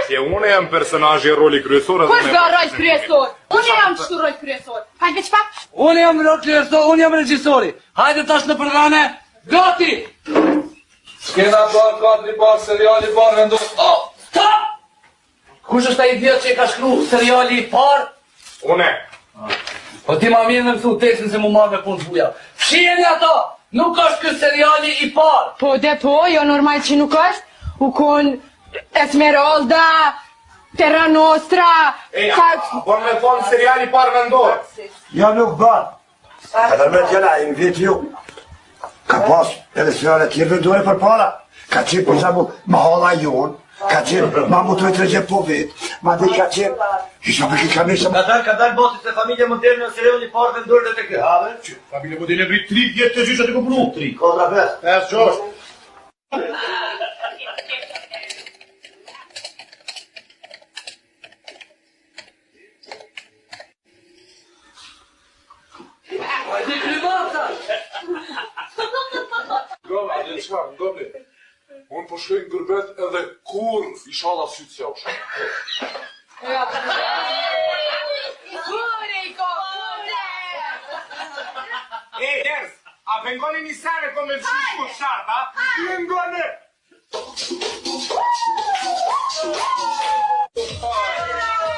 atje, unë jam personazhi roli kryesor. Kush do rol kryesor? Unë jam çtu rol kryesor. Hajde çfarë? Unë jam rol kryesor, unë jam regjisori. Hajde tash në përrane, gati! Skena par, kadri par, seriali par, vendos. Oh, stop! Kush është ai idiot që e ka shkruar seriali i par? Une. Po ti ma mirë në mësu tekstin se mu marrë me punë të buja. Fshijeni ato! Nuk është ky seriali i par! Po dhe po, jo normal që nuk është. U kon Esmeralda, Terra Nostra... Po me thonë seriali par vendor. Ja nuk ban. Edhe me tjela, i vjetë ju. Ka pas edhe seriale tjerë vendore për para. Ka qenë për shembull Mahala Jon, ka qenë Mamutu e Tregje po vetë, ma dhe ka qenë... Isha për këtë kanishëm... Ka dal botit se familje moderne në seriali parë vendore dhe të këtë. Habe? Familje moderne brit 3 vjetë të gjyshat e ku punu. 3. Kontra 5. 5, 6. Hajde krymata! Goble, dhe qëfar, goble. Unë po shkoj në gërbet edhe kur ishala sytë s'ja u shkoj. Njerëz, a vengoni një sene ko me shku sharta? Vengoni!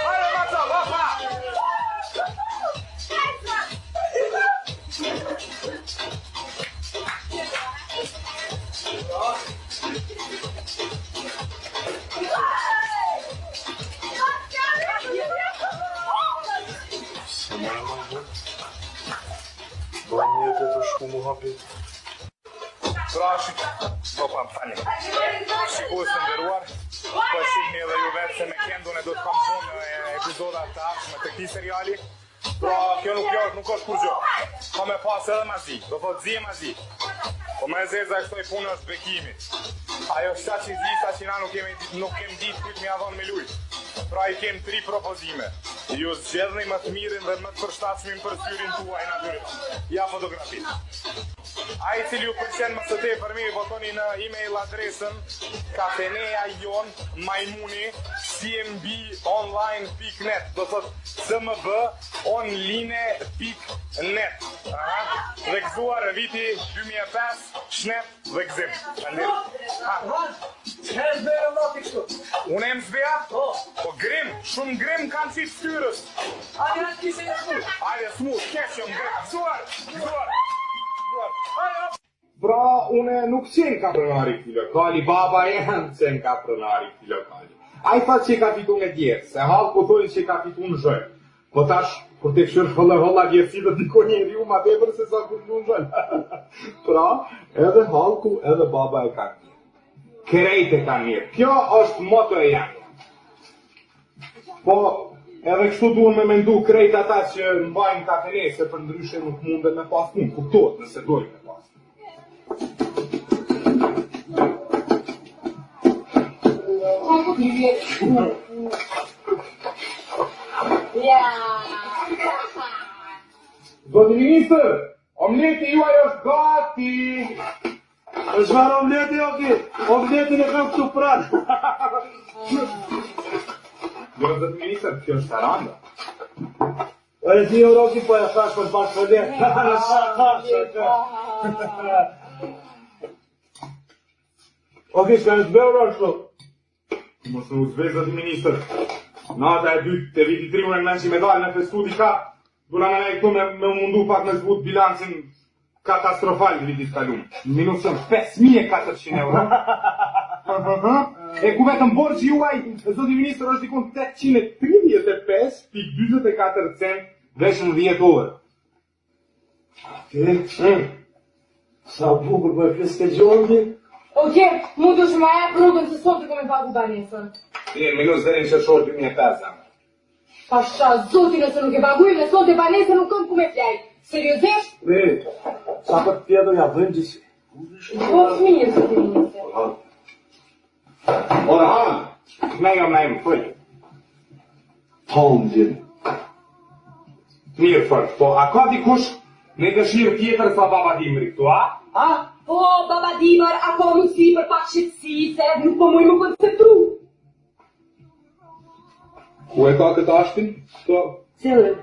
Hajde, maco, opa! Prašit, opa, tani. Shikues të nderuar, po shihni edhe ju vetë se me Kendun e do të kam punë epizoda të ardhshme të këtij seriali. Pra, kjo nuk është kur gjë. Ka me pas edhe mazi, do thot zi e mazi. Po me zeza e këtoj punë është bekimi. Ajo shta që zi, sa që na nuk kemi ditë kujt mi adhon me lujt. Pra i kem 3 propozime. Ju zgjedhni më të mirin dhe më të përshtatshmin për syrin tuaj natyrisht. Ja fotografit. Ai cili ju pëlqen më së tepër mirë votoni në email adresën kafeneajon@cmbonline.net. Do thot cmbonline.net. Dhe gëzuar viti 2005, shnet dhe gëzim. Ç'hes bërë lati kështu? Unë e më zbeja? Po grim, shumë grim kanë qitë styrës. Hajde në kise e smut. Hajde smut, kesh jom grim. Gëzuar. Pra, une nuk qenë kapronari këti lokali, baba janë qenë kapronari këti lokali. A I tha që I ka fitu në djerë, se halë po thojnë që I ka fitu në zhëllë. Po tash, kur te këshërë hëlla djerësi dhe diko njeri ju ma tepër se sa kur në zhëllë. Pra, edhe halku edhe baba e ka mirë. Krejt e ka mirë. Kjo është moto e janë. Po, edhe kështu duhen me mendu krejt ata që mbajnë kafene, se për ndryshe nuk mundet me pas punë, kuptohet nëse dojnë me pas. Zoti ministër, omleti juaj është gati. E çfarë omleti oki? Omletin e kam këtu pranë. Jo, zoti ministër, kjo është saranda. E ti o roki po e thash për bashkë për letë. Oki, s'ka në zbeur ashtu. Mos në uzve, zoti ministër. Nata e dytë të viti 3 unë në që me dalë në festudi ka, dula me këtu me mundu pak me zbut bilancin katastrofal në vitit kalum. Minusën 5.400 euro. E ku vetëm borgji juaj, zoti ministër, është dikon 835.24 cent veç në 10 orë. Sa bukur për fleske gjondi. Oke, mu du shma e rrugën se sot të kome pagu banesën. Minus dhe në qëshorë 2005 amë. Pasha zoti nëse nuk e paguim, në sot e banesën nuk këm ku me flej. Seriozisht? Sa për tjetër ja bëjmë gjithë. Po fmirë, zoti ministër. Orhan, me jam, fëllë. Tondin. Mirë fëllë, po a ka dikush me dëshirë tjetër sa baba Dimri këtu, a? A? Po, baba Dimër, a ka mundësi për pak shqetësi, se nuk po mujë më konceptru. Ku e ka këtë ashtin? Cilën?